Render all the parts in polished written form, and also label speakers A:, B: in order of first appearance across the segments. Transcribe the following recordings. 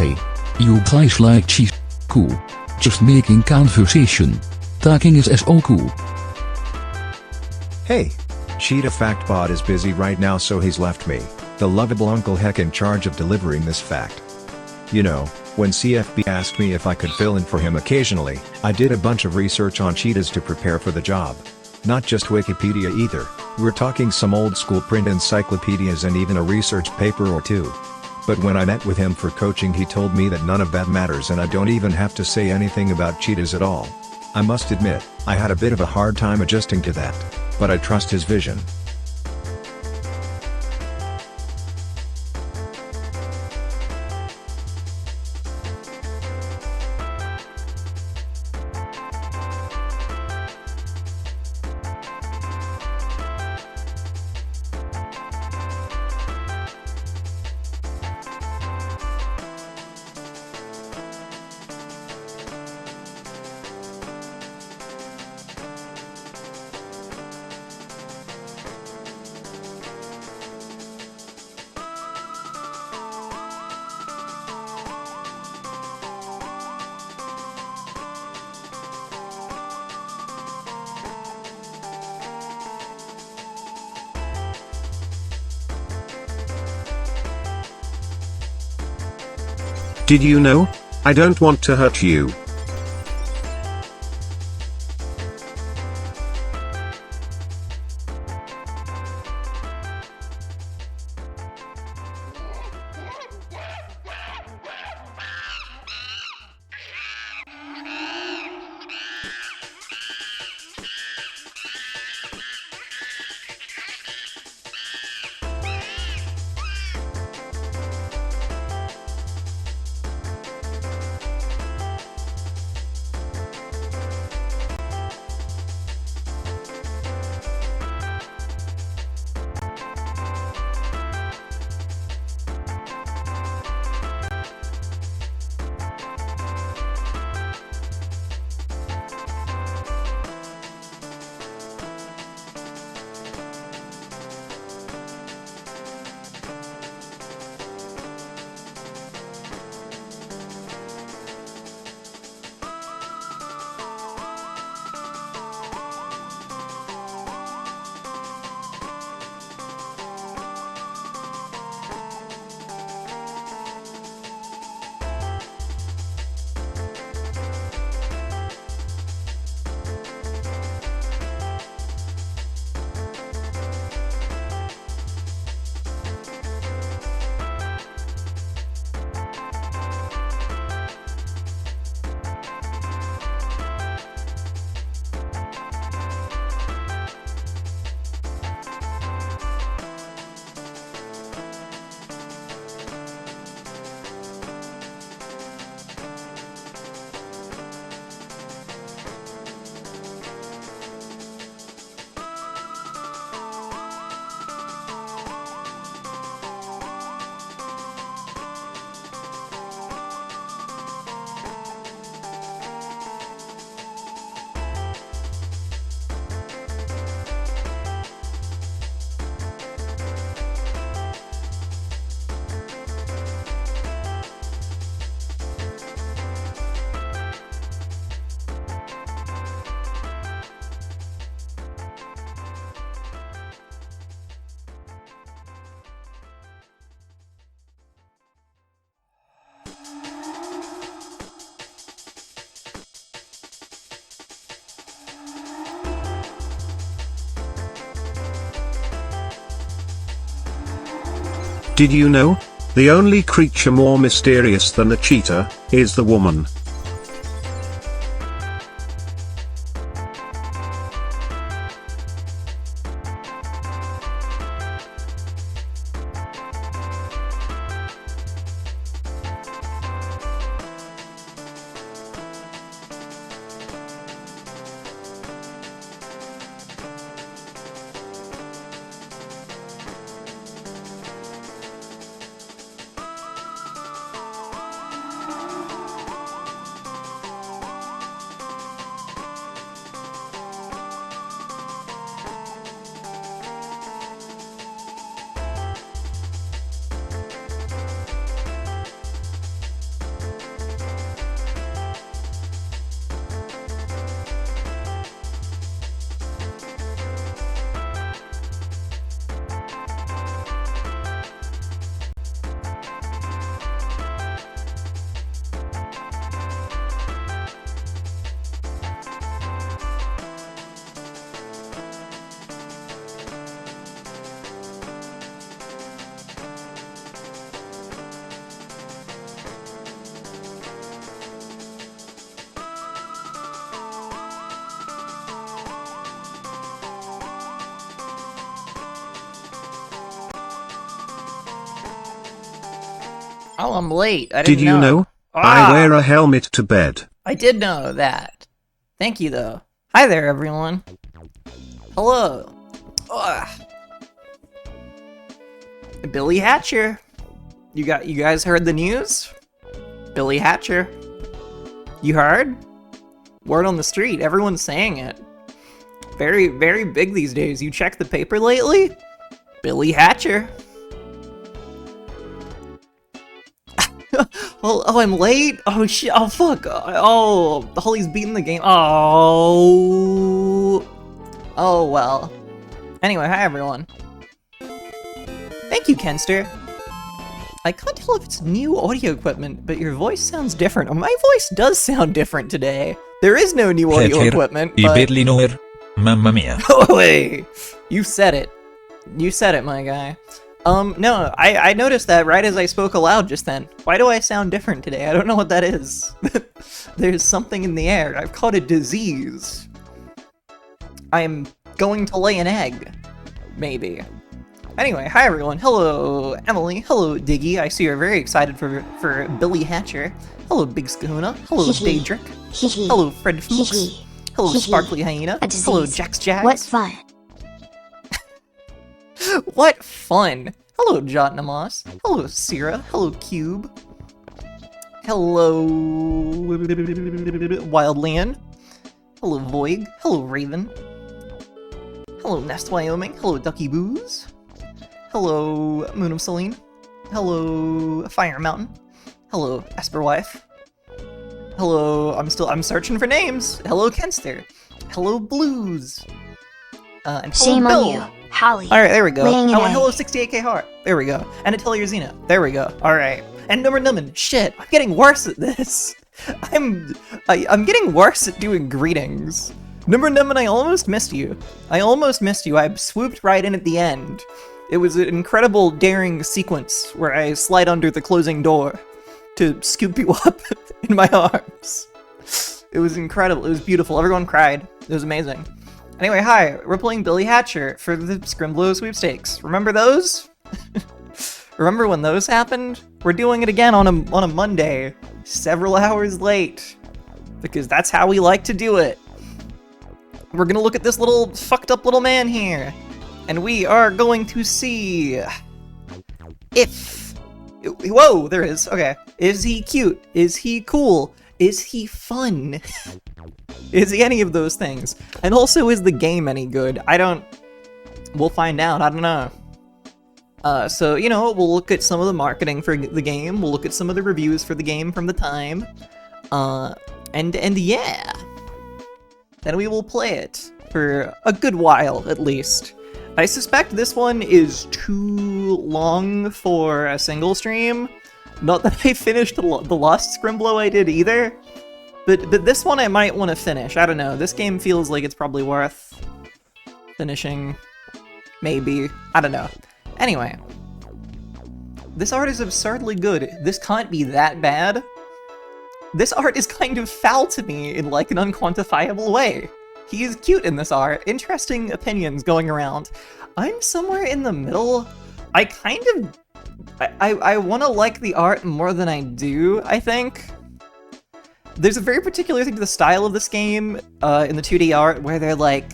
A: Hey. You guys like cheese? Cool. Just making conversation. Talking is so cool.
B: Hey. Cheetah Factbot is busy right now, so he's left me, the lovable Uncle Heck, in charge of delivering this fact. You know, when CFB asked me if I could fill in for him occasionally, I did a bunch of research on cheetahs to prepare for the job. Not just Wikipedia either, we're talking some old school print encyclopedias and even a research paper or two. But when I met with him for coaching, he told me that none of that matters and I don't even have to say anything about cheetahs at all. I must admit, I had a bit of a hard time adjusting to that, but I trust his vision.
C: Did you know? I don't want to hurt you. Did you know? The only creature more mysterious than the cheetah is the woman.
D: Oh, I'm late. I
C: Did
D: didn't
C: you know?
D: Ah,
C: I wear a helmet to bed.
D: I did know that. Thank you, though. Hi there, everyone. Hello. Ugh. Billy Hatcher. You guys heard the news? Billy Hatcher. You heard? Word on the street. Everyone's saying it. Very, very big these days. You check the paper lately? Billy Hatcher. Oh, I'm late? Oh, shit. Oh, fuck. Oh, Holly's beating the game. Oh. Oh, well. Anyway, hi, everyone. Thank you, Kenster. I can't tell if it's new audio equipment, but your voice sounds different. Oh, my voice does sound different today. There is no new audio equipment, but...
E: Berliner. Mamma mia.
D: Oh, hey! You said it. You said it, my guy. No, I noticed that right as I spoke aloud just then. Why do I sound different today? I don't know what that is. There's something in the air. I've caught a disease. I'm going to lay an egg. Maybe. Anyway, hi everyone. Hello, Emily. Hello, Diggy. I see you're very excited for Billy Hatcher. Hello, Big Skahuna. Hello, Daedric. Hello, Fred Fuchs. Hello, Sparkly Hyena. Hello, Jax Jax.
F: What fun.
D: What fun! Hello, Jotnamos. Hello, Syrah. Hello, Cube. Hello, Wildland. Hello, Voig. Hello, Raven. Hello, Nest Wyoming. Hello, Ducky Booze. Hello, Moon of Selene. Hello, Fire Mountain. Hello, Esperwife. Hello, I'm searching for names. Hello, Kenster. Hello, Blues. And hello,
F: Shame
D: Bill.
F: on you, Holly.
D: Alright, there we go.
F: Laying an
D: Oh, and
F: egg.
D: hello 68k Heart. There we go. And Atelier Xena. There we go. Alright. And Number Nummin. Shit, I'm getting worse at this. I'm getting worse at doing greetings. Number Nummin, I almost missed you. I swooped right in at the end. It was an incredible, daring sequence where I slide under the closing door to scoop you up in my arms. It was incredible. It was beautiful. Everyone cried. It was amazing. Anyway, hi, we're playing Billy Hatcher for the Scrimblo Sweepstakes. Remember those? Remember when those happened? We're doing it again on a Monday, several hours late, because that's how we like to do it. We're gonna look at this little fucked up little man here, and we are going to see if... Whoa, there is. Okay. Is he cute? Is he cool? Is he fun? Is he any of those things? And also, is the game any good? We'll find out, I don't know. So, you know, we'll look at some of the marketing for the game, we'll look at some of the reviews for the game from the time, and yeah. Then we will play it for a good while, at least. I suspect this one is too long for a single stream. Not that I finished the last Scrimblo I did either. But this one I might want to finish. I don't know. This game feels like it's probably worth finishing. Maybe. I don't know. Anyway. This art is absurdly good. This can't be that bad. This art is kind of foul to me in like an unquantifiable way. He is cute in this art. Interesting opinions going around. I'm somewhere in the middle. I kind of... I want to like the art more than I do, I think. There's a very particular thing to the style of this game, in the 2D art, where they're like...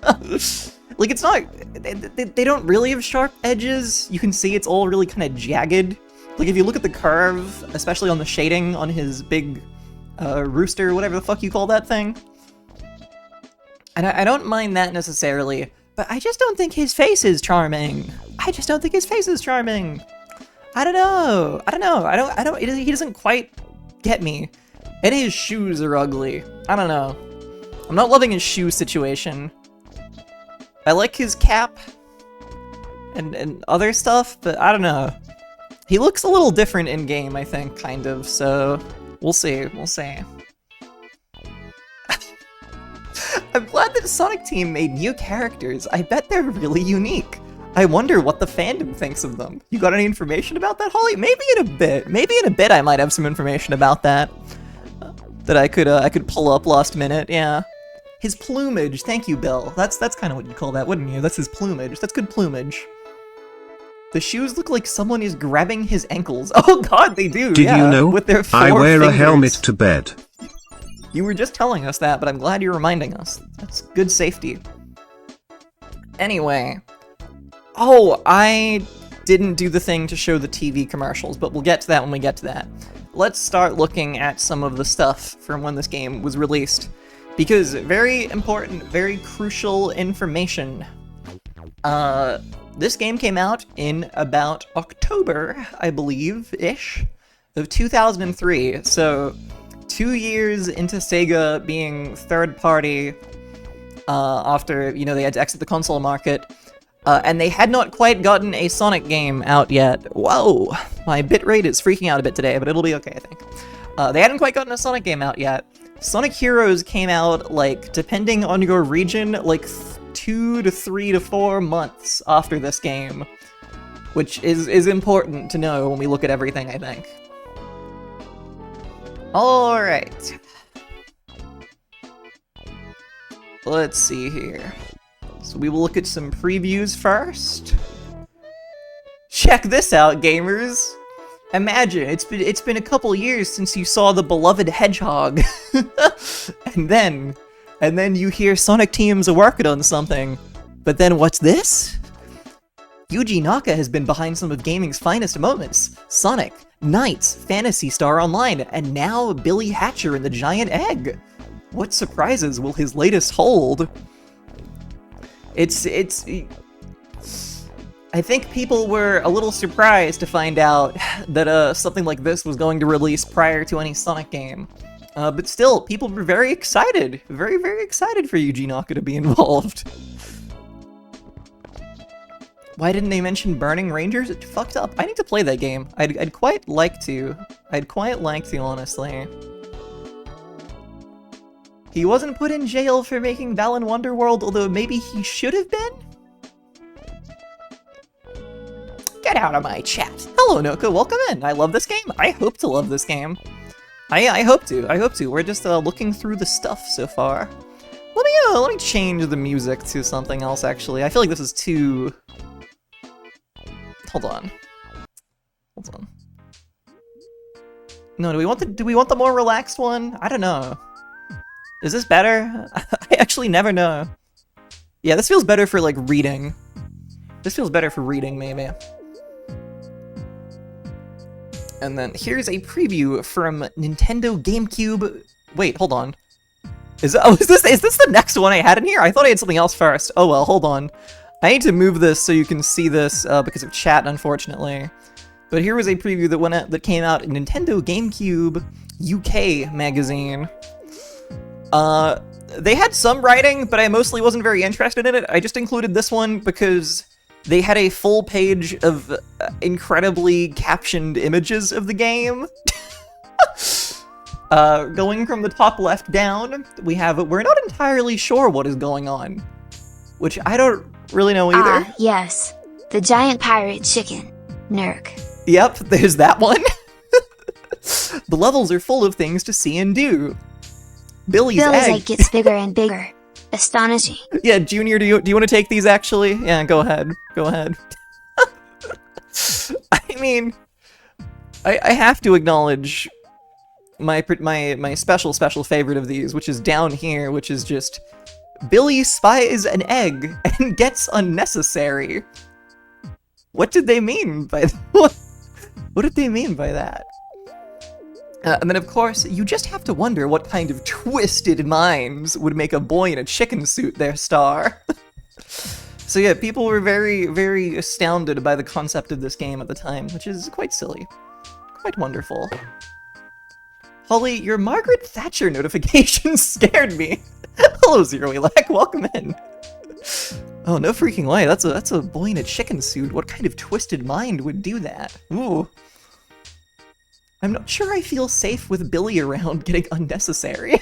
D: like, it's not... They don't really have sharp edges. You can see it's all really kind of jagged. Like, if you look at the curve, especially on the shading on his big rooster, whatever the fuck you call that thing. And I don't mind that necessarily, but I just don't think his face is charming. I just don't think his face is charming. I don't know. He doesn't quite get me. And his shoes are ugly. I don't know. I'm not loving his shoe situation. I like his cap and other stuff, but I don't know. He looks a little different in game, I think, kind of, so we'll see. I'm glad that Sonic Team made new characters. I bet they're really unique. I wonder what the fandom thinks of them. You got any information about that, Holly? Maybe in a bit I might have some information about that. That I could pull up last minute, yeah. His plumage, thank you, Bill. That's kind of what you'd call that, wouldn't you? That's his plumage. That's good plumage. The shoes look like someone is grabbing his ankles. Oh god, they do,
C: Did
D: yeah,
C: you know?
D: with their 4
C: I wear
D: fingers.
C: a helmet to bed.
D: You were just telling us that, but I'm glad you're reminding us. That's good safety. Anyway. Oh, I didn't do the thing to show the TV commercials, but we'll get to that when we get to that. Let's start looking at some of the stuff from when this game was released. Because very important, very crucial information. This game came out in about October, I believe-ish, of 2003. So, 2 years into Sega being third-party, after, you know, they had to exit the console market, and they had not quite gotten a Sonic game out yet. Whoa! My bitrate is freaking out a bit today, but it'll be okay, I think. They hadn't quite gotten a Sonic game out yet. Sonic Heroes came out, like, depending on your region, like 2 to 3 to 4 months after this game, which is important to know when we look at everything, I think. Alright. Let's see here. So we will look at some previews first. Check this out, gamers! Imagine, it's been a couple years since you saw the beloved Hedgehog. and then you hear Sonic Teams are working on something. But then what's this? Yuji Naka has been behind some of gaming's finest moments. Sonic, Knights, Phantasy Star Online, and now Billy Hatcher and the Giant Egg. What surprises will his latest hold? I think people were a little surprised to find out that something like this was going to release prior to any Sonic game. But still, people were very excited. Very, very excited for Yuji Naka to be involved. Why didn't they mention Burning Rangers? It fucked up. I need to play that game. I'd quite like to. I'd quite like to, honestly. He wasn't put in jail for making Balan Wonderworld, although maybe he should have been? Get out of my chat. Hello, Noka. Welcome in. I love this game. I hope to love this game. I hope to. I hope to. We're just looking through the stuff so far. Let me change the music to something else. Actually, I feel like this is too. Hold on. No, do we want the more relaxed one? I don't know. Is this better? I actually never know. Yeah, this feels better for like reading. This feels better for reading, maybe. And then here's a preview from Nintendo GameCube. Wait, hold on. Is this the next one I had in here? I thought I had something else first. Oh well, hold on. I need to move this so you can see this because of chat, unfortunately. But here was a preview that came out in Nintendo GameCube UK magazine. They had some writing, but I mostly wasn't very interested in it. I just included this one because they had a full page of incredibly captioned images of the game. Going from the top left down, we're not entirely sure what is going on. Which I don't really know either.
F: Ah, yes. The giant pirate chicken. Nurk.
D: Yep, there's that one. The levels are full of things to see and do. Billy's egg
F: gets bigger and bigger. Astonishing.
D: Yeah, Junior, do you want to take these actually? Yeah, go ahead. Go ahead. I mean, I have to acknowledge my special favorite of these, which is down here, which is just Billy spies an egg and gets unnecessary. What did they mean by that? What did they mean by that? And then, of course, you just have to wonder what kind of twisted minds would make a boy in a chicken suit their star. So yeah, people were very, very astounded by the concept of this game at the time, which is quite silly. Quite wonderful. Holly, your Margaret Thatcher notification scared me. Hello, Zero Elec, welcome in. Oh, no freaking way, that's a boy in a chicken suit. What kind of twisted mind would do that? Ooh. I'm not sure I feel safe with Billy around getting unnecessary.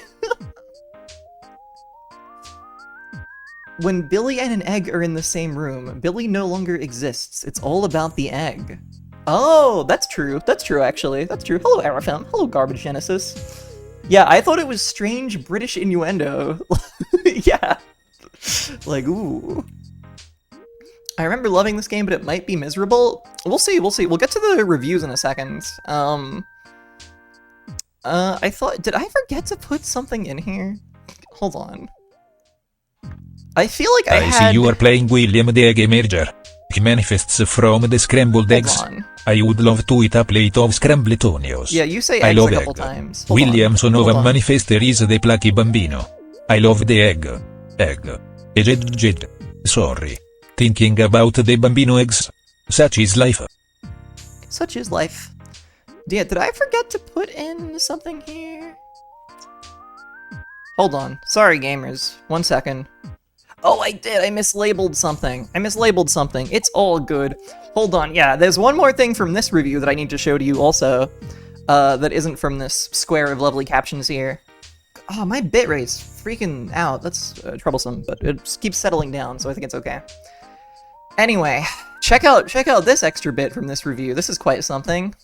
D: When Billy and an egg are in the same room, Billy no longer exists. It's all about the egg. Oh, that's true. That's true, actually. That's true. Hello, Arafem. Hello, Garbage Genesis. Yeah, I thought it was strange British innuendo. Yeah. Like, ooh. I remember loving this game, but it might be miserable. We'll see, we'll see. We'll get to the reviews in a second. I thought, did I forget to put something in here? Hold on. I feel like I had...
E: see you are playing William the Egg Emerger. He manifests from the scrambled eggs.
D: on.
E: I would love to eat a plate of scrambled onions.
D: Yeah, you say
E: I
D: eggs
E: love
D: a couple
E: egg.
D: times. Hold
E: William
D: on,
E: sono
D: hold
E: un
D: on.
E: manifester is the plucky bambino. I love the egg. Egg. Ejed. Sorry. Thinking about the bambino eggs. Such is life.
D: Such is life. Yeah, did I forget to put in something here? Hold on. Sorry, gamers. 1 second. Oh, I did. I mislabeled something. It's all good. Hold on. Yeah, there's one more thing from this review that I need to show to you also. That isn't from this square of lovely captions here. Oh, my bitrate's freaking out. That's troublesome, but it just keeps settling down, so I think it's okay. Anyway, check out this extra bit from this review. This is quite something.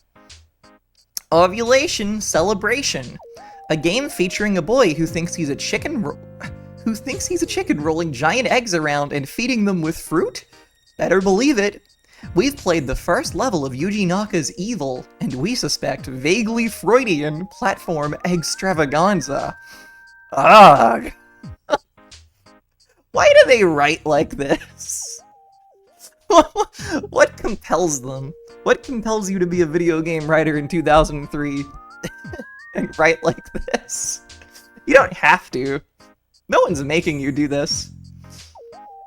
D: Ovulation Celebration. A game featuring a boy who thinks he's a chicken rolling giant eggs around and feeding them with fruit? Better believe it. We've played the first level of Yuji Naka's Evil, and we suspect vaguely Freudian platform extravaganza. Ugh. Why do they write like this? What compels them? What compels you to be a video game writer in 2003 and write like this? You don't have to. No one's making you do this.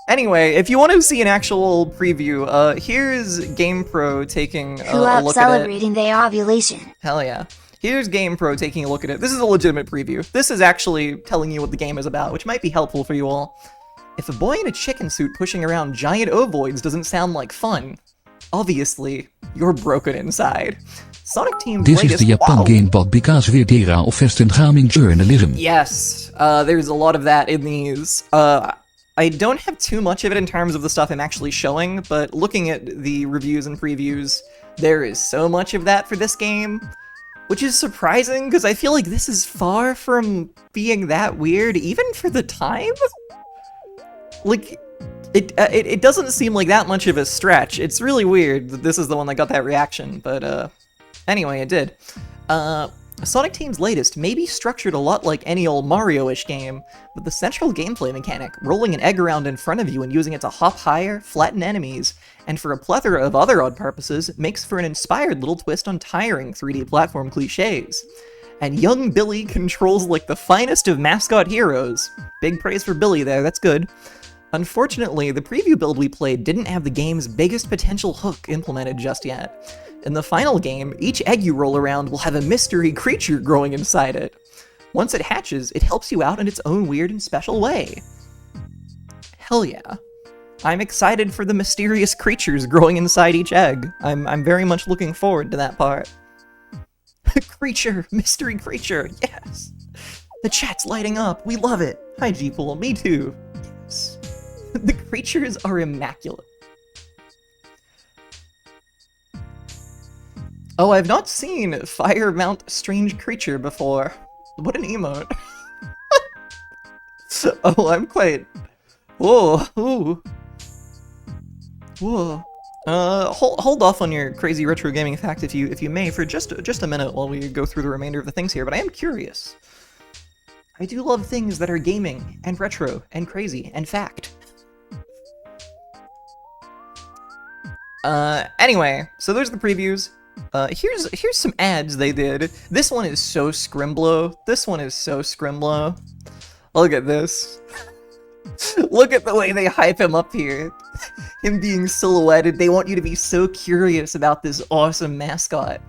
D: Anyway, if you want to see an actual preview, here's GamePro taking
F: Who
D: a
F: up
D: look at it.
F: celebrating their ovulation?
D: Hell yeah. Here's GamePro taking a look at it. This is a legitimate preview. This is actually telling you what the game is about, which might be helpful for you all. If a boy in a chicken suit pushing around giant ovoids doesn't sound like fun, obviously, you're broken inside. Sonic Team's
A: This is
D: latest...
A: the Japan
D: Wow.
A: game podcast weer era of Western journalism.
D: Yes, there's a lot of that in these. I don't have too much of it in terms of the stuff I'm actually showing, but looking at the reviews and previews, there is so much of that for this game, which is surprising, because I feel like this is far from being that weird, even for the time? Like, it doesn't seem like that much of a stretch. It's really weird that this is the one that got that reaction, but, anyway, it did. Sonic Team's latest may be structured a lot like any old Mario-ish game, with the central gameplay mechanic, rolling an egg around in front of you and using it to hop higher, flatten enemies, and for a plethora of other odd purposes, makes for an inspired little twist on tiring 3D platform cliches. And young Billy controls like the finest of mascot heroes. Big praise for Billy there, that's good. Unfortunately, the preview build we played didn't have the game's biggest potential hook implemented just yet. In the final game, each egg you roll around will have a mystery creature growing inside it. Once it hatches, it helps you out in its own weird and special way. Hell yeah. I'm excited for the mysterious creatures growing inside each egg. I'm very much looking forward to that part. Creature, mystery creature, yes! The chat's lighting up, we love it! Hi G-Pool, me too. Yes. The creatures are immaculate. Oh, I've not seen Fire Mount Strange Creature before. What an emote. Oh, I'm quite... Whoa, ooh. Whoa. Hold off on your crazy retro gaming fact if you may for just a minute while we go through the remainder of the things here, but I am curious. I do love things that are gaming, and retro, and crazy, and fact. Anyway, so there's the previews. Here's some ads they did. This one is so Scrimblo. Look at this. Look at the way they hype him up here. Him being silhouetted. They want you to be so curious about this awesome mascot.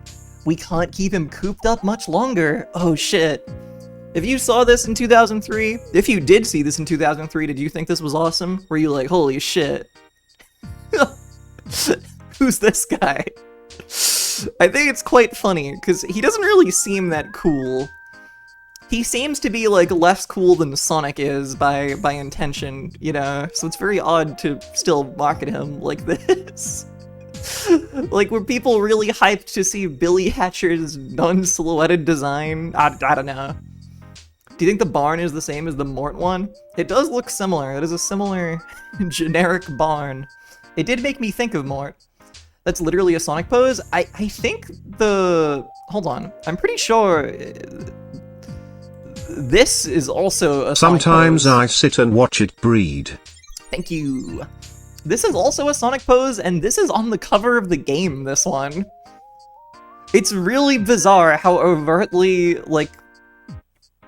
D: We can't keep him cooped up much longer. Oh shit. If you saw this in 2003, if you did see this in 2003, did you think this was awesome? Were you like, holy shit? Who's this guy? I think it's quite funny, because he doesn't really seem that cool. He seems to be, like, less cool than Sonic is by intention, you know? So it's very odd to still market him like this. Like, were people really hyped to see Billy Hatcher's non-silhouetted design? I don't know. Do you think the barn is the same as the Mort one? It does look similar. It is a similar generic barn. It did make me think of more. That's literally a Sonic pose. I think the... Hold on. I'm pretty sure... This is also a Sonic
C: Sometimes
D: pose.
C: I sit and watch it breed.
D: Thank you. This is also a Sonic pose, and this is on the cover of the game, this one. It's really bizarre how overtly, like,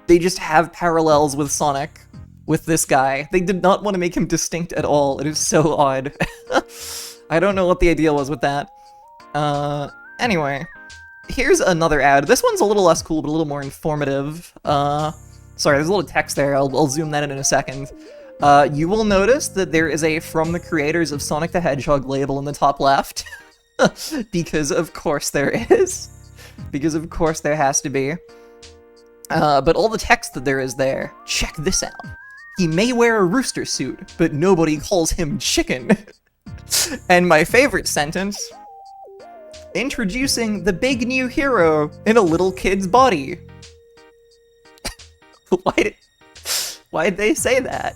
D: they just have parallels with Sonic, with this guy. They did not want to make him distinct at all. It is so odd. I don't know what the idea was with that. Anyway. Here's another ad. This one's a little less cool, but a little more informative. Sorry, there's a little text there. I'll zoom that in a second. You will notice that there is a From the Creators of Sonic the Hedgehog label in the top left. Because of course there is. Because of course there has to be. But all the text that there is there, check this out. He may wear a rooster suit, but nobody calls him chicken. And my favorite sentence, introducing the big new hero in a little kid's body. Why'd they say that?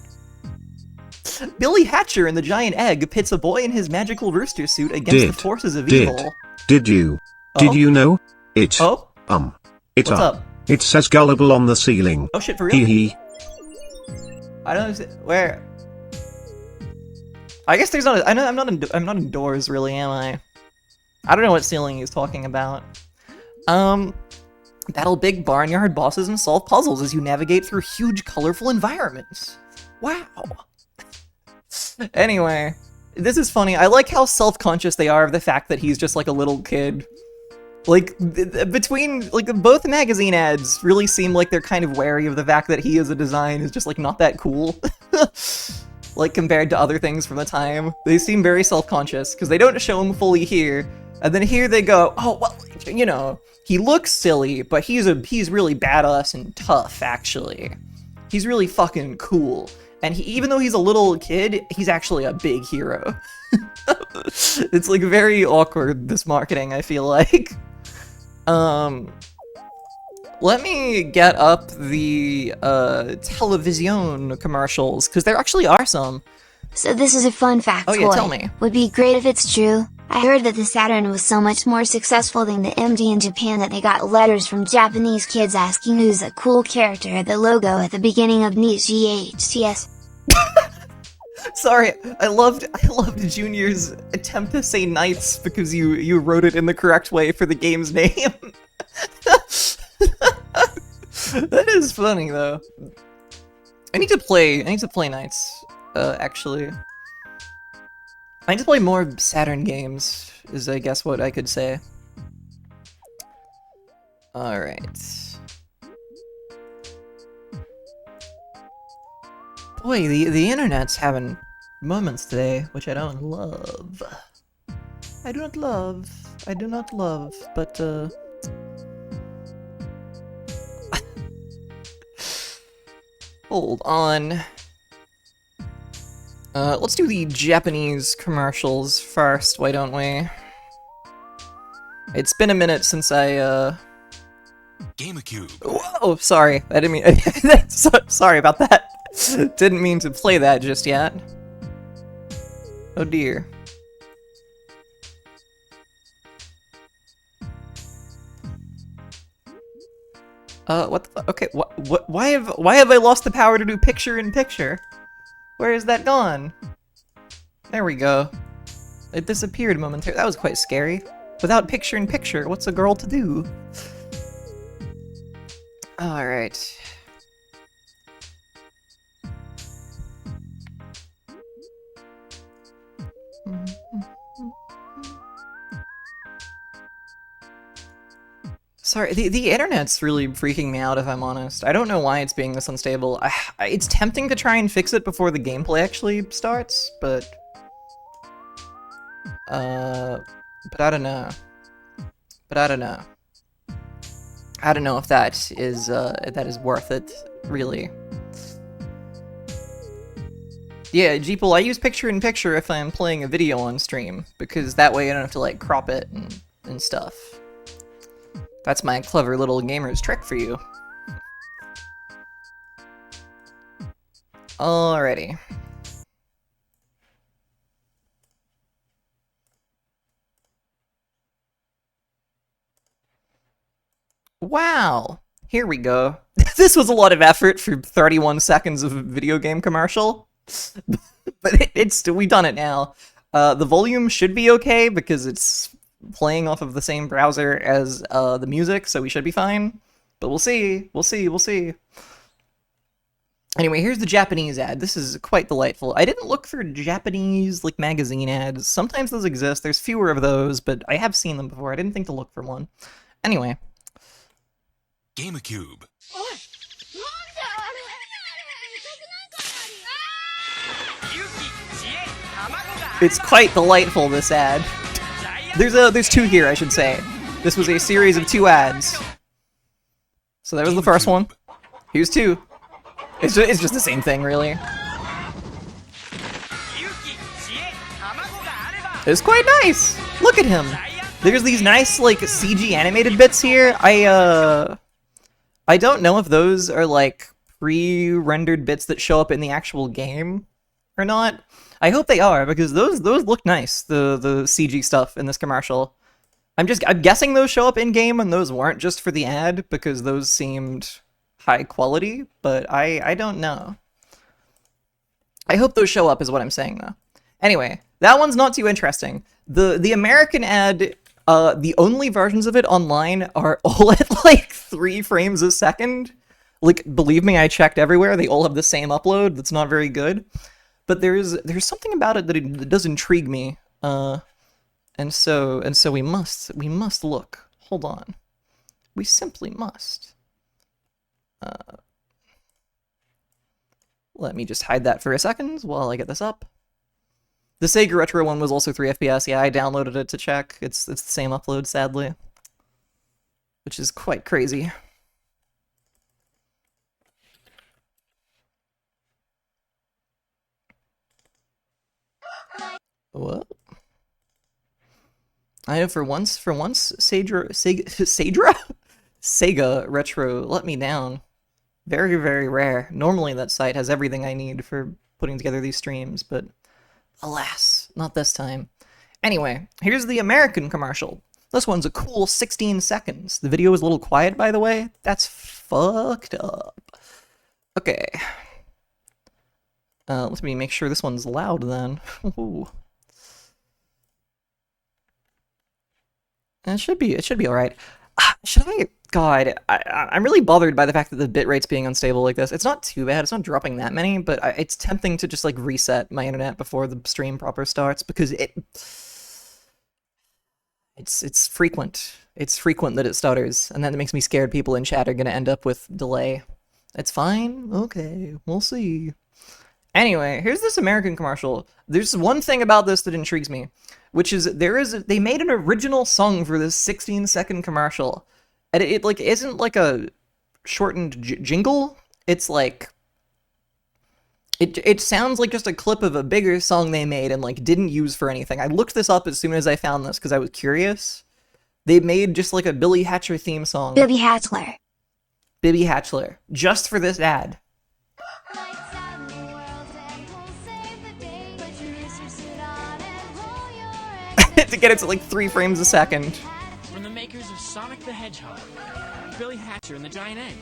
D: Billy Hatcher in the Giant Egg pits a boy in his magical rooster suit against the forces of evil.
C: Did you know? It.
D: Oh?
C: It's
D: What's up?
C: It says gullible on the ceiling.
D: Oh shit, for real?
C: Hee hee.
D: I don't understand. Where? I guess there's not. I'm not indoors, really, am I? I don't know what ceiling he's talking about. Battle big barnyard bosses and solve puzzles as you navigate through huge, colorful environments. Wow. Anyway, this is funny. I like how self-conscious they are of the fact that he's just like a little kid. Like, between, like, both magazine ads really seem like they're kind of wary of the fact that he as a design is just, like, not that cool. Like, compared to other things from the time. They seem very self-conscious, because they don't show him fully here, and then here they go, oh, well, you know, he looks silly, but he's really badass and tough, actually. He's really fucking cool. And even though he's a little kid, he's actually a big hero. It's, like, very awkward, this marketing, I feel like. Let me get up the, television commercials, because there actually are some.
F: So this is a fun fact.
D: Oh yeah, tell me.
F: Would be great if it's true. I heard that the Saturn was so much more successful than the MD in Japan that they got letters from Japanese kids asking who's a cool character at the logo at the beginning of NES.
D: Sorry, I loved Junior's attempt to say Knights because you wrote it in the correct way for the game's name. That is funny though. I need to play Knights, actually. I need to play more Saturn games, is I guess what I could say. Alright. Boy, the internet's having moments today, which I don't love. I do not love, but, hold on. Let's do the Japanese commercials first, why don't we? It's been a minute since I,
G: GameCube.
D: Whoa, sorry, I didn't mean- sorry about that. Didn't mean to play that just yet. Oh dear. What the okay, why have I lost the power to do picture-in-picture? Where is that gone? There we go. It disappeared momentarily. That was quite scary. Without picture-in-picture, what's a girl to do? Alright. Sorry, the internet's really freaking me out, if I'm honest. I don't know why it's being this unstable. It's tempting to try and fix it before the gameplay actually starts, but I don't know. I don't know if that is worth it, really. Yeah, Jeeple, I use picture-in-picture if I'm playing a video on stream, because that way I don't have to, like, crop it and stuff. That's my clever little gamer's trick for you. Alrighty. wow. Here we go. This was a lot of effort for 31 seconds of a video game commercial. But we've done it now. The volume should be okay because it's playing off of the same browser as the music, so we should be fine. But we'll see. We'll see. Anyway, here's the Japanese ad. This is quite delightful. I didn't look for Japanese, like, magazine ads. Sometimes those exist. There's fewer of those, but I have seen them before. I didn't think to look for one. Anyway.
G: GameCube.
D: It's quite delightful, this ad. There's two here, I should say. This was a series of 2 ads. So that was the first one. Here's 2. It's just the same thing, really. It's quite nice! Look at him! There's these nice, like, CG animated bits here. I don't know if those are, like, pre-rendered bits that show up in the actual game or not. I hope they are, because those look nice, the CG stuff in this commercial. I'm guessing those show up in-game and those weren't just for the ad, because those seemed high quality, but I don't know. I hope those show up is what I'm saying, though. Anyway, that one's not too interesting. The American ad, the only versions of it online are all at, like, 3 frames a second. Like, believe me, I checked everywhere. They all have the same upload. That's not very good. But there's something about it that does intrigue me, and so we must look. Hold on, we simply must. Let me just hide that for a second while I get this up. The Sega Retro one was also 3 FPS. Yeah, I downloaded it to check. It's the same upload, sadly, which is quite crazy. What? I know for once, Sega Retro let me down. Very, very rare. Normally that site has everything I need for putting together these streams, but alas, not this time. Anyway, here's the American commercial. This one's a cool 16 seconds. The video is a little quiet, by the way. That's fucked up. Okay. Let me make sure this one's loud then. Ooh. It should be alright. Should I? God, I'm really bothered by the fact that the bitrate's being unstable like this. It's not too bad, it's not dropping that many, but it's tempting to just, like, reset my internet before the stream proper starts, because it's frequent. It's frequent that it stutters, and that makes me scared people in chat are gonna end up with delay. It's fine? Okay, we'll see. Anyway, here's this American commercial. There's one thing about this that intrigues me, which is they made an original song for this 16-second commercial, and it like isn't like a shortened jingle. It's like it sounds like just a clip of a bigger song they made and like didn't use for anything. I looked this up as soon as I found this because I was curious. They made just like a Billy Hatcher theme song.
F: Bibby Hatchler.
D: Bibby Hatchler, just for this ad. To get it to like 3 frames a second.
H: From the makers of Sonic the Hedgehog, Billy Hatcher and the Giant Egg.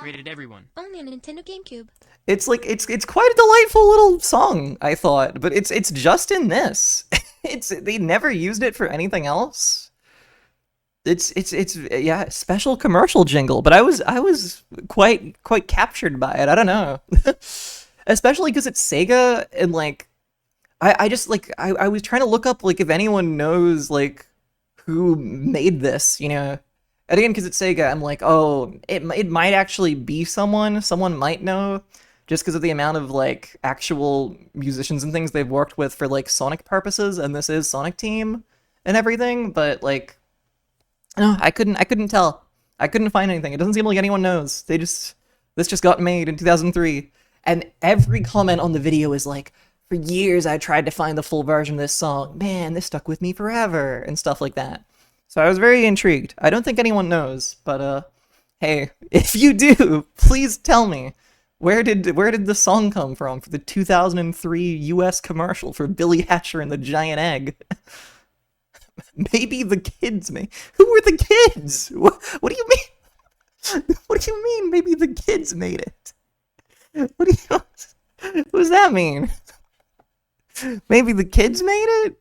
H: Rated everyone.
F: Only on Nintendo GameCube.
D: It's like it's quite a delightful little song, I thought, but it's just in this. They never used it for anything else. It's yeah, special commercial jingle, but I was quite captured by it. I don't know. Especially because it's Sega and like I just like I was trying to look up like if anyone knows like who made this, you know. And again, because it's Sega, I'm like, oh, it might actually be someone might know, just because of the amount of like actual musicians and things they've worked with for like Sonic purposes, and this is Sonic Team and everything. But like, no, I couldn't tell. I couldn't find anything. It doesn't seem like anyone knows. This just got made in 2003, and every comment on the video is like, for years I tried to find the full version of this song. Man, this stuck with me forever, and stuff like that. So I was very intrigued. I don't think anyone knows, but hey, if you do, please tell me. Where did the song come from for the 2003 US commercial for Billy Hatcher and the Giant Egg? Maybe the kids may. Who were the kids? What do you mean? What do you mean, maybe the kids made it? What does that mean? Maybe the kids made it?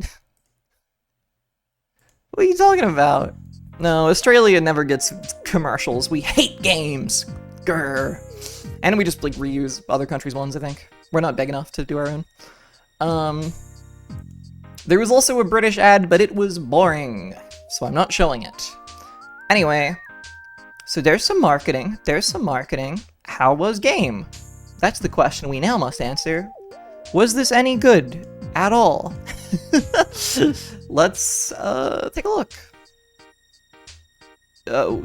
D: What are you talking about? No, Australia never gets commercials. We hate games. Grr. And we just, like, reuse other countries' ones, I think. We're not big enough to do our own. There was also a British ad, but it was boring, so I'm not showing it. Anyway, so there's some marketing. How was game? That's the question we now must answer. Was this any good at all? Let's take a look. Oh,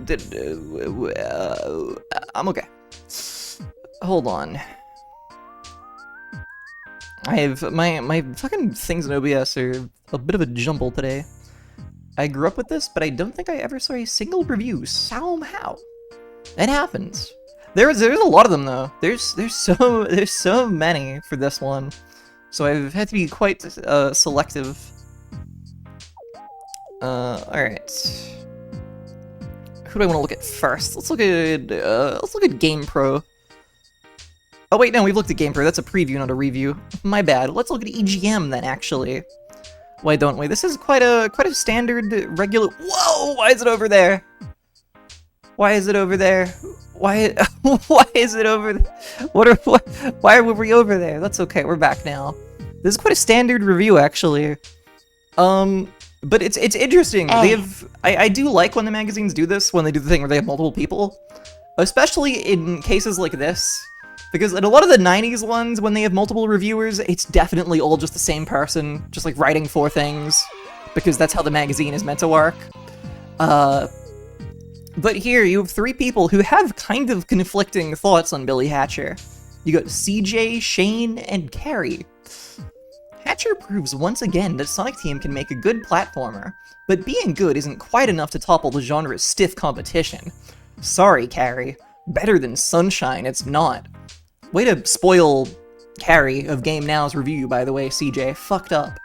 D: I'm okay. Hold on. I have my fucking things in OBS are a bit of a jumble today. I grew up with this, but I don't think I ever saw a single review somehow. It happens. There's a lot of them though. There's so many for this one, so I've had to be quite selective. All right. Who do I want to look at first? Let's look at GamePro. Oh wait, no, we've looked at GamePro. That's a preview, not a review. My bad. Let's look at EGM then, actually. Why don't we? This is quite a standard regular. Whoa! Why is it over there? Why is it over there? Why is it over there? Why are we over there? That's okay. We're back now. This is quite a standard review, actually. But it's interesting. I do like when the magazines do this, when they do the thing where they have multiple people, especially in cases like this. Because in a lot of the 90s ones, when they have multiple reviewers, it's definitely all just the same person, just like writing 4 things, because that's how the magazine is meant to work. But here, you have 3 people who have kind of conflicting thoughts on Billy Hatcher. You got CJ, Shane, and Carrie. Hatcher proves once again that Sonic Team can make a good platformer, but being good isn't quite enough to topple the genre's stiff competition. Sorry, Carrie. Better than Sunshine, it's not. Way to spoil Carrie of Game Now's review, by the way, CJ. Fucked up.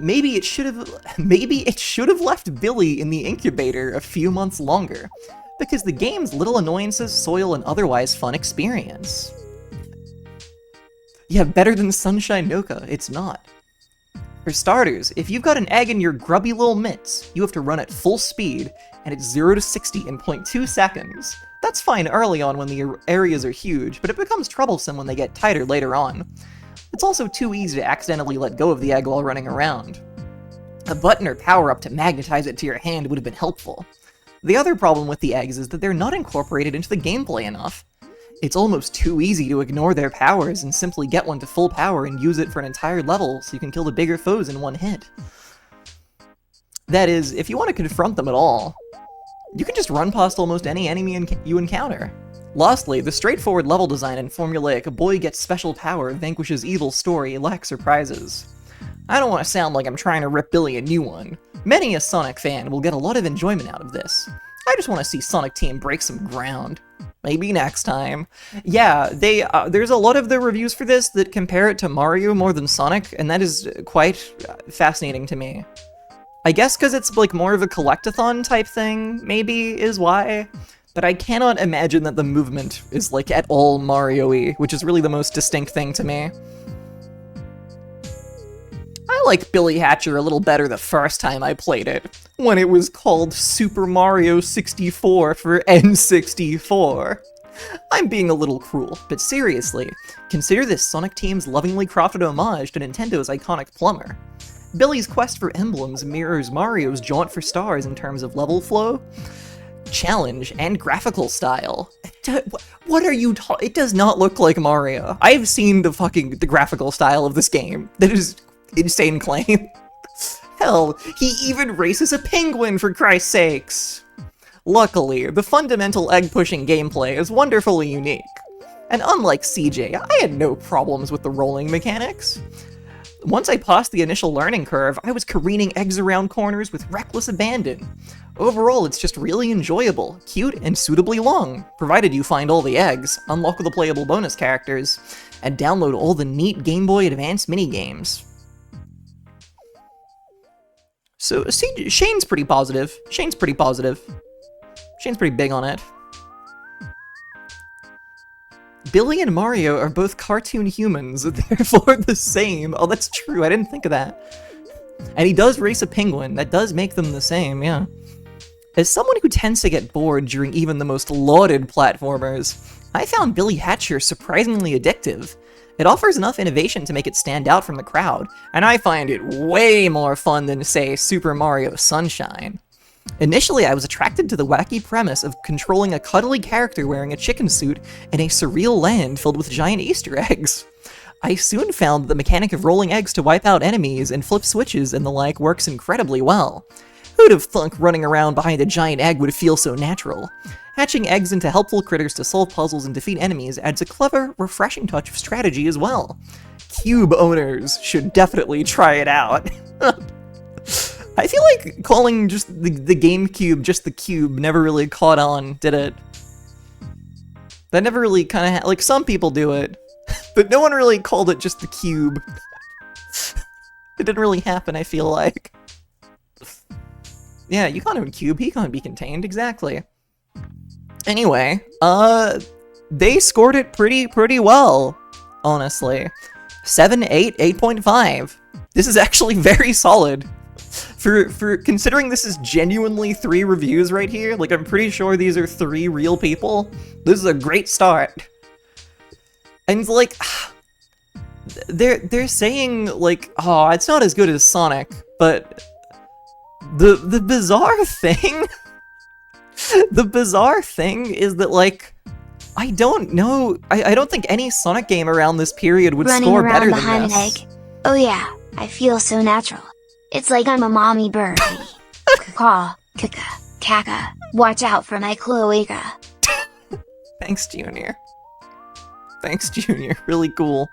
D: Maybe it should have left Billy in the incubator a few months longer, because the game's little annoyances soil an otherwise fun experience. Yeah, better than Sunshine Noka, it's not. For starters, if you've got an egg in your grubby little mitts, you have to run at full speed, and it's 0 to 60 in 0.2 seconds. That's fine early on when the areas are huge, but it becomes troublesome when they get tighter later on. It's also too easy to accidentally let go of the egg while running around. A button or power-up to magnetize it to your hand would have been helpful. The other problem with the eggs is that they're not incorporated into the gameplay enough. It's almost too easy to ignore their powers and simply get one to full power and use it for an entire level so you can kill the bigger foes in one hit. That is, if you want to confront them at all, you can just run past almost any enemy you encounter. Lastly, the straightforward level design and formulaic boy gets special power, vanquishes evil story lack surprises. I don't want to sound like I'm trying to rip Billy a new one. Many a Sonic fan will get a lot of enjoyment out of this. I just want to see Sonic Team break some ground. Maybe next time. Yeah, there's a lot of the reviews for this that compare it to Mario more than Sonic, and that is quite fascinating to me. I guess because it's like more of a collectathon type thing, maybe, is why. But I cannot imagine that the movement is like at all Mario-y, which is really the most distinct thing to me. I like Billy Hatcher a little better the first time I played it, when it was called Super Mario 64 for N64. I'm being a little cruel, but seriously, consider this Sonic Team's lovingly crafted homage to Nintendo's iconic plumber. Billy's quest for emblems mirrors Mario's jaunt for stars in terms of level flow, challenge, and graphical style. What are you talking? It does not look like Mario. I've seen the graphical style of this game. That is insane claim. Hell, he even races a penguin, for Christ's sakes! Luckily, the fundamental egg-pushing gameplay is wonderfully unique. And unlike CJ, I had no problems with the rolling mechanics. Once I passed the initial learning curve, I was careening eggs around corners with reckless abandon. Overall, it's just really enjoyable, cute, and suitably long, provided you find all the eggs, unlock the playable bonus characters, and download all the neat Game Boy Advance minigames. So, Shane's pretty positive. Shane's pretty big on it. Billy and Mario are both cartoon humans, therefore the same. Oh, that's true, I didn't think of that. And he does race a penguin, that does make them the same, yeah. As someone who tends to get bored during even the most lauded platformers, I found Billy Hatcher surprisingly addictive. It offers enough innovation to make it stand out from the crowd, and I find it way more fun than, say, Super Mario Sunshine. Initially, I was attracted to the wacky premise of controlling a cuddly character wearing a chicken suit in a surreal land filled with giant Easter eggs. I soon found that the mechanic of rolling eggs to wipe out enemies and flip switches and the like works incredibly well. Who'd have thunk running around behind a giant egg would feel so natural? Hatching eggs into helpful critters to solve puzzles and defeat enemies adds a clever, refreshing touch of strategy as well. Cube owners should definitely try it out. I feel like calling just the GameCube just the Cube never really caught on, did it? That never really kind of like, some people do it, but no one really called it just the Cube. It didn't really happen, I feel like. Yeah, you can't have a cube, he can't be contained, exactly. Anyway, they scored it pretty well, honestly. 7, 8, 8.5. This is actually very solid. For considering this is genuinely 3 reviews right here, like I'm pretty sure these are 3 real people, this is a great start. And like, they're saying like, oh, it's not as good as Sonic, but the bizarre thing, the bizarre thing is that like, I don't know, I don't think any Sonic game around this period would score better than this.
F: Running around behind an egg. Oh yeah, I feel so natural. It's like I'm a mommy bird. Caw, kaka, kaka. Watch out for my cloaca.
D: Thanks, Junior. Thanks, Junior. Really cool.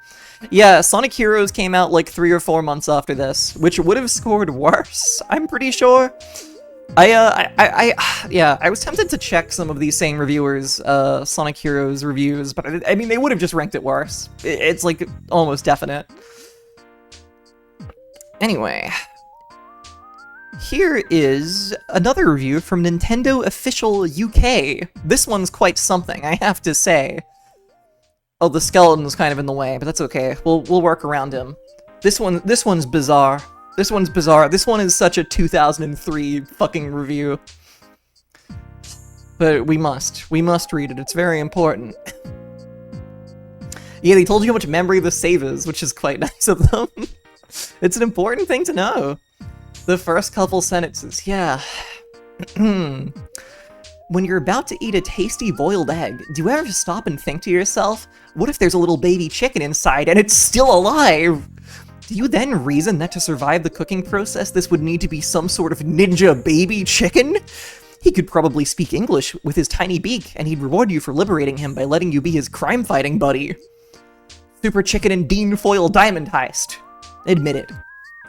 D: Yeah, Sonic Heroes came out like 3 or 4 months after this, which would have scored worse, I'm pretty sure. Yeah, I was tempted to check some of these same reviewers' Sonic Heroes reviews, but I mean, they would have just ranked it worse. It's like almost definite. Anyway, here is another review from Nintendo Official UK. This one's quite something, I have to say. Oh, the skeleton's kind of in the way, but that's okay. We'll work around him. This one's bizarre. This one's bizarre. This one is such a 2003 fucking review. But we must read it. It's very important. Yeah, they told you how much memory the save is, which is quite nice of them. It's an important thing to know. The first couple sentences, yeah. When you're about to eat a tasty boiled egg, do you ever stop and think to yourself, what if there's a little baby chicken inside and it's still alive? Do you then reason that to survive the cooking process, this would need to be some sort of ninja baby chicken? He could probably speak English with his tiny beak, and he'd reward you for liberating him by letting you be his crime-fighting buddy. Super Chicken and Dean Foil Diamond Heist. Admit it.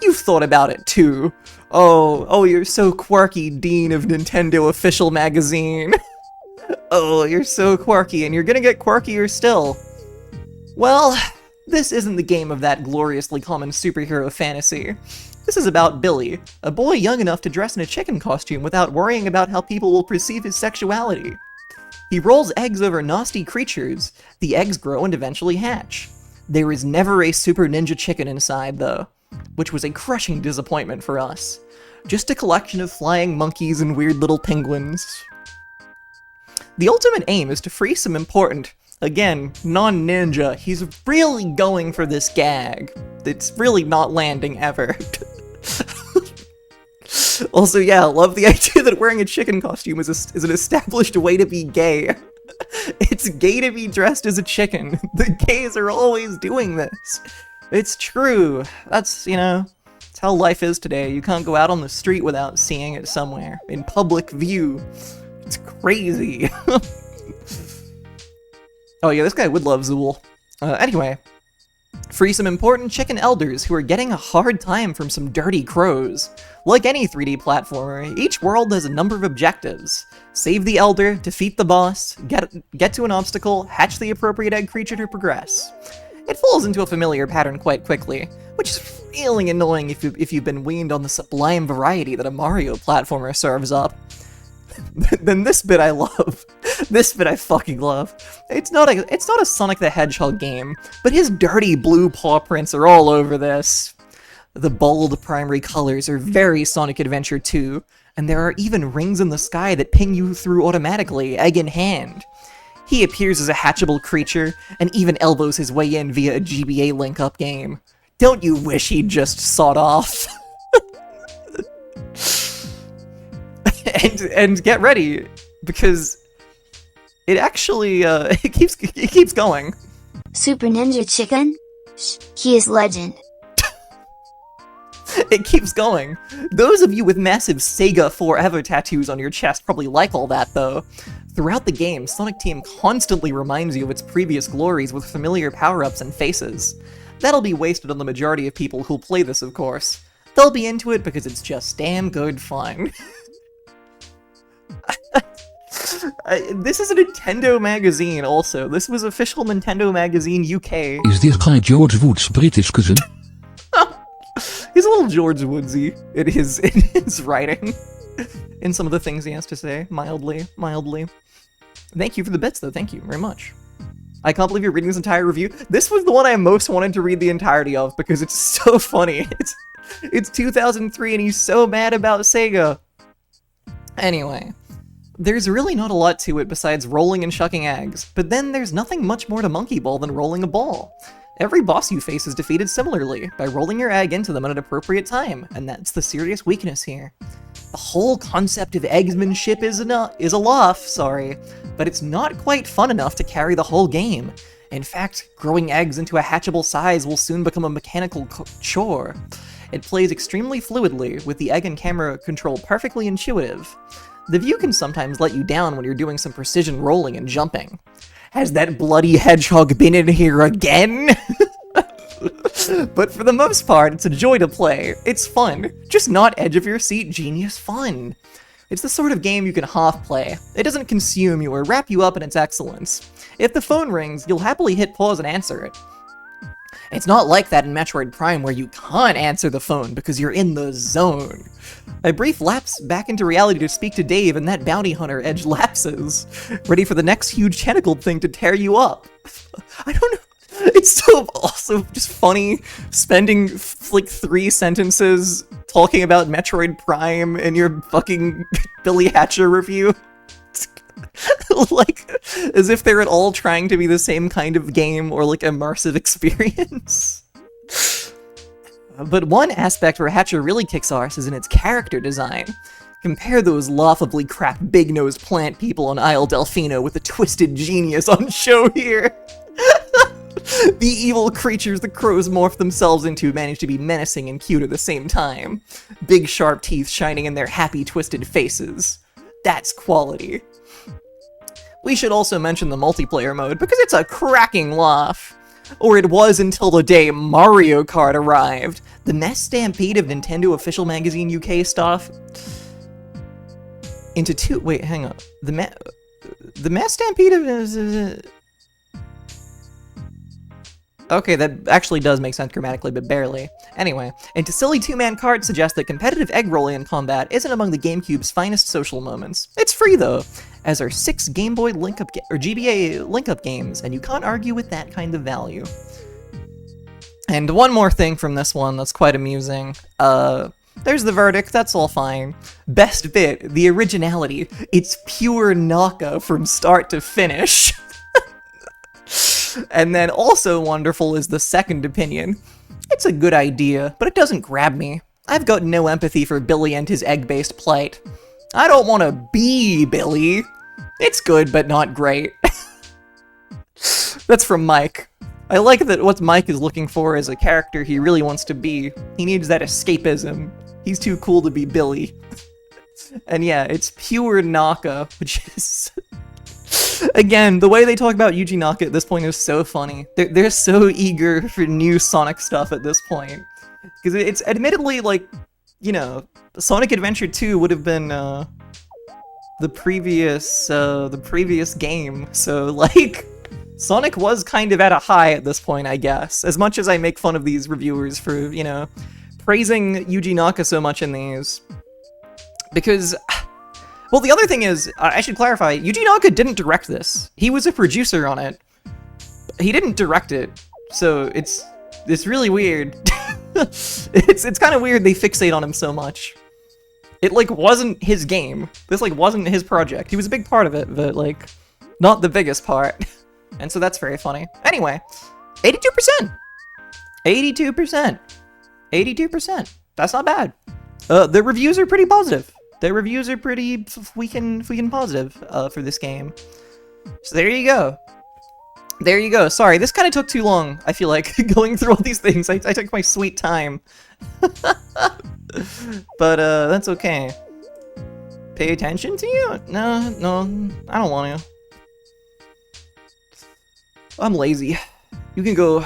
D: You've thought about it, too. Oh, you're so quirky, Dean of Nintendo Official Magazine. Oh, you're so quirky, and you're gonna get quirkier still. Well, this isn't the game of that gloriously common superhero fantasy. This is about Billy, a boy young enough to dress in a chicken costume without worrying about how people will perceive his sexuality. He rolls eggs over nasty creatures. The eggs grow and eventually hatch. There is never a super ninja chicken inside, though, which was a crushing disappointment for us. Just a collection of flying monkeys and weird little penguins. The ultimate aim is to free some important, again, non-ninja. He's really going for this gag. It's really not landing ever. Also, yeah, love the idea that wearing a chicken costume is an established way to be gay. It's gay to be dressed as a chicken. The gays are always doing this. It's true. That's, it's how life is today. You can't go out on the street without seeing it somewhere, in public view. It's crazy. Oh yeah, this guy would love Zool. Anyway, free some important chicken elders who are getting a hard time from some dirty crows. Like any 3D platformer, each world has a number of objectives. Save the elder, defeat the boss, get to an obstacle, hatch the appropriate egg creature to progress. It falls into a familiar pattern quite quickly, which is really annoying if you've been weaned on the sublime variety that a Mario platformer serves up. Then this bit I love. This bit I fucking love. It's not a Sonic the Hedgehog game, but his dirty blue paw prints are all over this. The bold primary colors are very Sonic Adventure 2, and there are even rings in the sky that ping you through automatically, egg in hand. He appears as a hatchable creature, and even elbows his way in via a GBA link-up game. Don't you wish he'd just sawed off? and get ready, because it actually, it keeps going.
F: Super Ninja Chicken? He is legend.
D: It keeps going. Those of you with massive Sega Forever tattoos on your chest probably like all that, though. Throughout the game, Sonic Team constantly reminds you of its previous glories with familiar power-ups and faces. That'll be wasted on the majority of people who'll play this, of course. They'll be into it because it's just damn good fun. This is a Nintendo magazine, also. This was official Nintendo Magazine UK.
A: Is this guy George Wood's British cousin?
D: He's a little George Woodsy in his writing. In some of the things he has to say, mildly. Thank you for the bits, though. Thank you very much. I can't believe you're reading this entire review. This was the one I most wanted to read the entirety of, because it's so funny. It's 2003 and he's so mad about Sega. Anyway, there's really not a lot to it besides rolling and shucking eggs, but then there's nothing much more to Monkey Ball than rolling a ball. Every boss you face is defeated similarly, by rolling your egg into them at an appropriate time, and that's the serious weakness here. The whole concept of eggsmanship is a laugh, but it's not quite fun enough to carry the whole game. In fact, growing eggs into a hatchable size will soon become a mechanical chore. It plays extremely fluidly, with the egg and camera control perfectly intuitive. The view can sometimes let you down when you're doing some precision rolling and jumping. Has that bloody hedgehog been in here again? But for the most part, it's a joy to play. It's fun. Just not edge-of-your-seat genius fun. It's the sort of game you can half-play. It doesn't consume you or wrap you up in its excellence. If the phone rings, you'll happily hit pause and answer it. It's not like that in Metroid Prime where you can't answer the phone because you're in the zone. A brief lapse back into reality to speak to Dave and that bounty hunter edge lapses, ready for the next huge tentacled thing to tear you up. I don't know. It's so also just funny spending like 3 sentences talking about Metroid Prime in your fucking Billy Hatcher review. Like, as if they're at all trying to be the same kind of game or like immersive experience. But one aspect where Hatcher really kicks arse is in its character design. Compare those laughably crap big-nosed plant people on Isle Delfino with the twisted genius on show here. The evil creatures the crows morph themselves into manage to be menacing and cute at the same time. Big sharp teeth shining in their happy twisted faces. That's quality. We should also mention the multiplayer mode, because it's a cracking laugh. Or it was until the day Mario Kart arrived. The mass stampede of Nintendo Official Magazine UK stuff into two... Wait, hang on. The mass stampede of... Okay, that actually does make sense grammatically, but barely. Anyway, into silly two-man kart suggests that competitive egg rolling in combat isn't among the GameCube's finest social moments. It's free, though, as are 6 Game Boy link-up or GBA link-up games, and you can't argue with that kind of value. And one more thing from this one that's quite amusing. There's the verdict, that's all fine. Best bit, the originality. It's pure Naka from start to finish. And then also wonderful is the second opinion. It's a good idea, but it doesn't grab me. I've got no empathy for Billy and his egg-based plight. I don't want to be Billy. It's good, but not great. That's from Mike. I like that what Mike is looking for is a character he really wants to be. He needs that escapism. He's too cool to be Billy. And yeah, it's pure Naka, which is... Again, the way they talk about Yuji Naka at this point is so funny. They're so eager for new Sonic stuff at this point. Because it's admittedly, like, you know, Sonic Adventure 2 would have been, the previous game. So, like, Sonic was kind of at a high at this point, I guess. As much as I make fun of these reviewers for, you know, praising Yuji Naka so much in these. Because... Well, the other thing is, I should clarify, Yuji Naka didn't direct this. He was a producer on it. He didn't direct it, so it's really weird. it's kind of weird they fixate on him so much. It, like, wasn't his game. This, like, wasn't his project. He was a big part of it, but, like, not the biggest part. And so that's very funny. Anyway, 82%! 82%! 82%! That's not bad. The reviews are pretty positive. The reviews are pretty freaking positive for this game. So there you go. There you go. Sorry, this kind of took too long, I feel like, going through all these things. I took my sweet time. But, that's okay. Pay attention to you? No, I don't want to. I'm lazy. You can go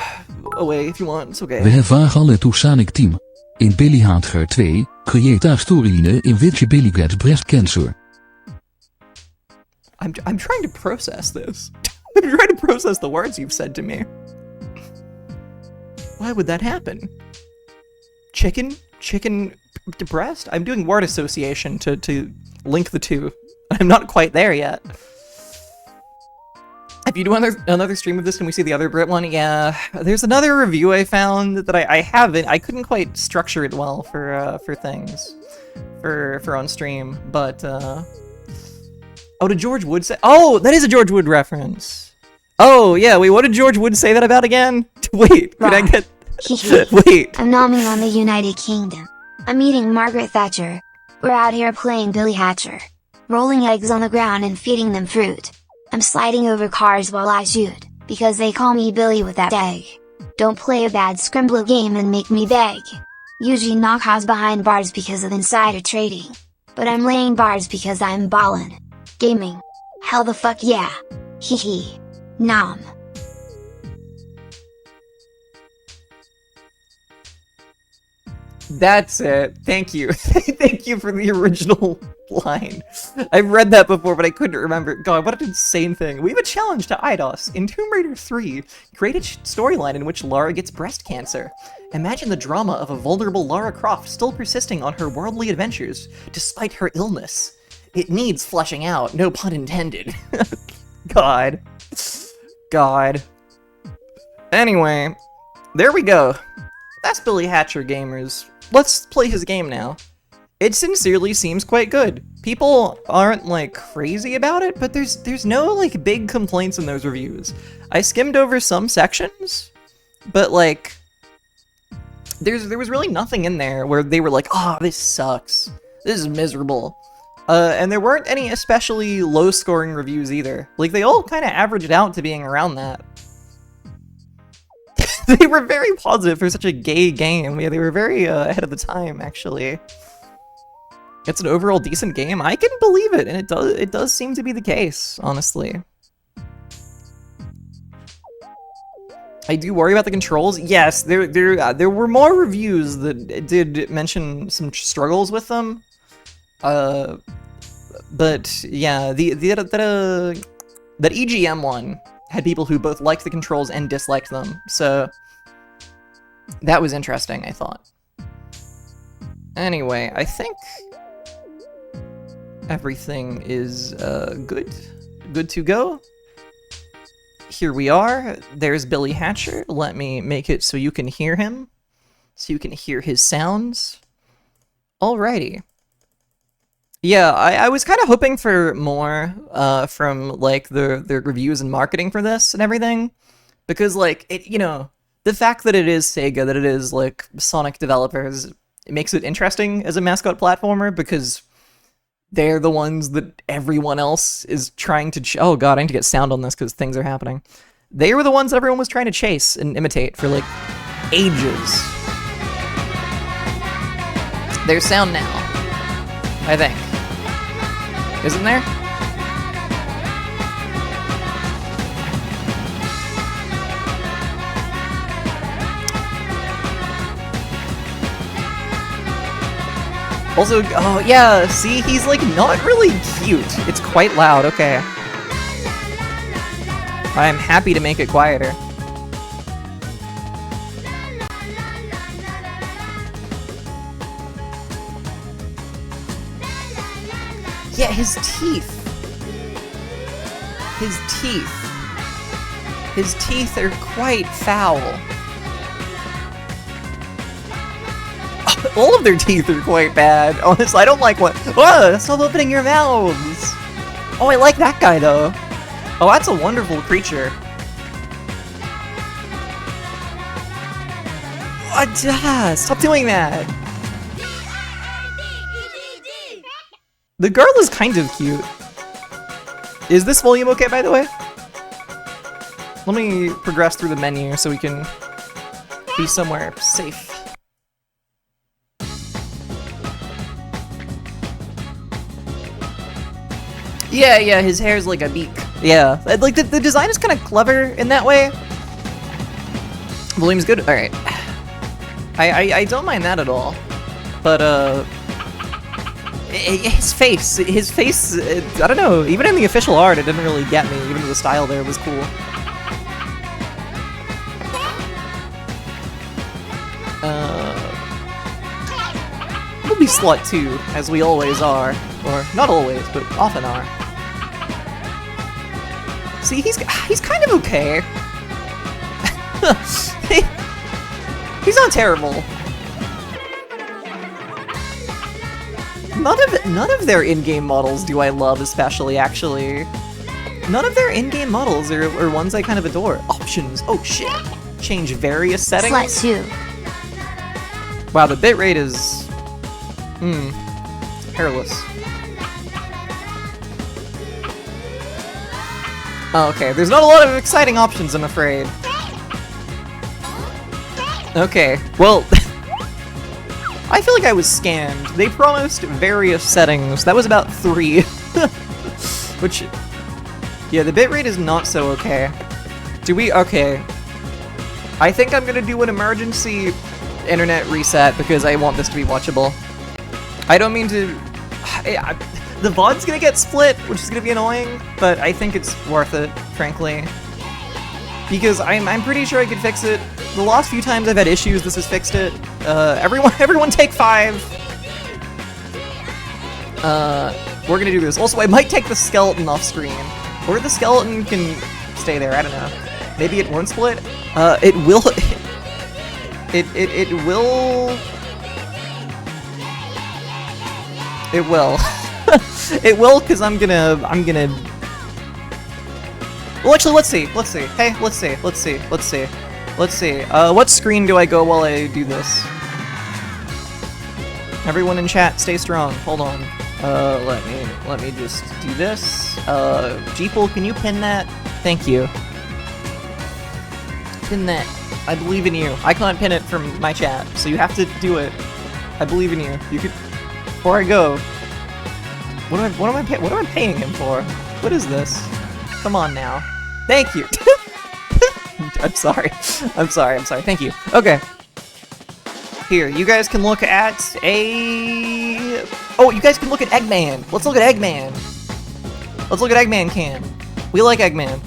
D: away if you want, it's okay.
A: We have alle to Sonic Team. In Billy Hatcher 2, create a storyline in which Billy gets breast cancer.
D: I'm trying to process this. I'm trying to process the words you've said to me. Why would that happen? Chicken to breast? I'm doing word association to link the two. I'm not quite there yet. If you do another stream of this, can we see the other Brit one? Yeah, there's another review I found that I couldn't quite structure it well for things, for on stream, but oh, did George Wood say? Oh, that is a George Wood reference. Oh yeah, wait, what did George Wood say that about again? Wait, could I get? Wait.
F: I'm nomming on the United Kingdom. I'm eating Margaret Thatcher. We're out here playing Billy Hatcher, rolling eggs on the ground and feeding them fruit. I'm sliding over cars while I shoot, because they call me Billy with that egg. Don't play a bad Scrimblo game and make me beg. Yuji Naka's behind bars because of insider trading. But I'm laying bars because I'm ballin'. Gaming. Hell the fuck yeah. Hee hee. Nom.
D: That's it. Thank you. Thank you for the original line. I've read that before, but I couldn't remember. God, what an insane thing. We have a challenge to IDOS. In Tomb Raider 3, create a storyline in which Lara gets breast cancer. Imagine the drama of a vulnerable Lara Croft still persisting on her worldly adventures, despite her illness. It needs fleshing out, no pun intended. God. God. Anyway, there we go. That's Billy Hatcher, gamers. Let's play his game now. It sincerely seems quite good. People aren't, like, crazy about it, but there's no, like, big complaints in those reviews. I skimmed over some sections, but, like, there was really nothing in there where they were like, oh, this sucks. This is miserable. And there weren't any especially low-scoring reviews either. Like, they all kind of averaged out to being around that. They were very positive for such a gay game. Yeah, they were very ahead of the time, actually. It's an overall decent game. I can believe it, and it does seem to be the case, honestly. I do worry about the controls. Yes, there were more reviews that did mention some struggles with them. But yeah, that EGM one had people who both liked the controls and disliked them, so that was interesting, I thought. Anyway, I think everything is good to go. Here we are. There's Billy Hatcher. Let me make it so you can hear him, so you can hear his sounds. Alrighty. Yeah, I was kind of hoping for more from, like, the reviews and marketing for this and everything. Because, like, it, you know, the fact that it is Sega, that it is, like, Sonic developers, it makes it interesting as a mascot platformer, because they're the ones that everyone else is trying to oh god, I need to get sound on this because things are happening. They were the ones that everyone was trying to chase and imitate for, like, ages. There's sound now, I think. Isn't there? Also, oh yeah, see, he's like not really cute. It's quite loud, okay. I'm happy to make it quieter. Yeah, his teeth. His teeth. His teeth are quite foul. All of their teeth are quite bad. Honestly, I don't like what. Whoa, stop opening your mouths. Oh, I like that guy though. Oh, that's a wonderful creature. Stop doing that. The girl is kind of cute. Is this volume okay, by the way? Let me progress through the menu so we can be somewhere safe. Yeah, his hair's like a beak. Yeah, like the design is kind of clever in that way. Volume's good. All right, I don't mind that at all. But his face, I don't know. Even in the official art, it didn't really get me. Even though the style there was cool. We'll be slut too, as we always are, or not always, but often are. See, he's kind of okay. He's not terrible. None of their in-game models do I love especially, actually. None of their in-game models are ones I kind of adore. Options. Oh shit. Change various settings.
F: Slut 2.
D: Wow, the bitrate is hairless. Oh, okay, there's not a lot of exciting options, I'm afraid. Okay, well, I feel like I was scammed. They promised various settings. That was about 3. Which, yeah, the bitrate is not so okay. Okay. I think I'm gonna do an emergency internet reset because I want this to be watchable. I don't mean to... the VOD's gonna get split, which is gonna be annoying, but I think it's worth it, frankly. Because I'm pretty sure I could fix it. The last few times I've had issues, this has fixed it. Everyone take 5. We're gonna do this. Also, I might take the skeleton off screen. Or the skeleton can stay there, I don't know. Maybe it won't split? It will... It will... It will. It will, because I'm gonna... Well, actually, let's see. Hey, let's see. What screen do I go while I do this? Everyone in chat, stay strong. Hold on. Let me just do this. Jeeple, can you pin that? Thank you. Pin that. I believe in you. I can't pin it from my chat, so you have to do it. I believe in you. You could... Before I go... What am I paying him for? What is this? Come on now. Thank you! I'm sorry. Thank you. Okay. Here, you guys can look at a... Oh, you guys can look at Eggman! Let's look at Eggman! Let's look at Eggman Cam. We like Eggman.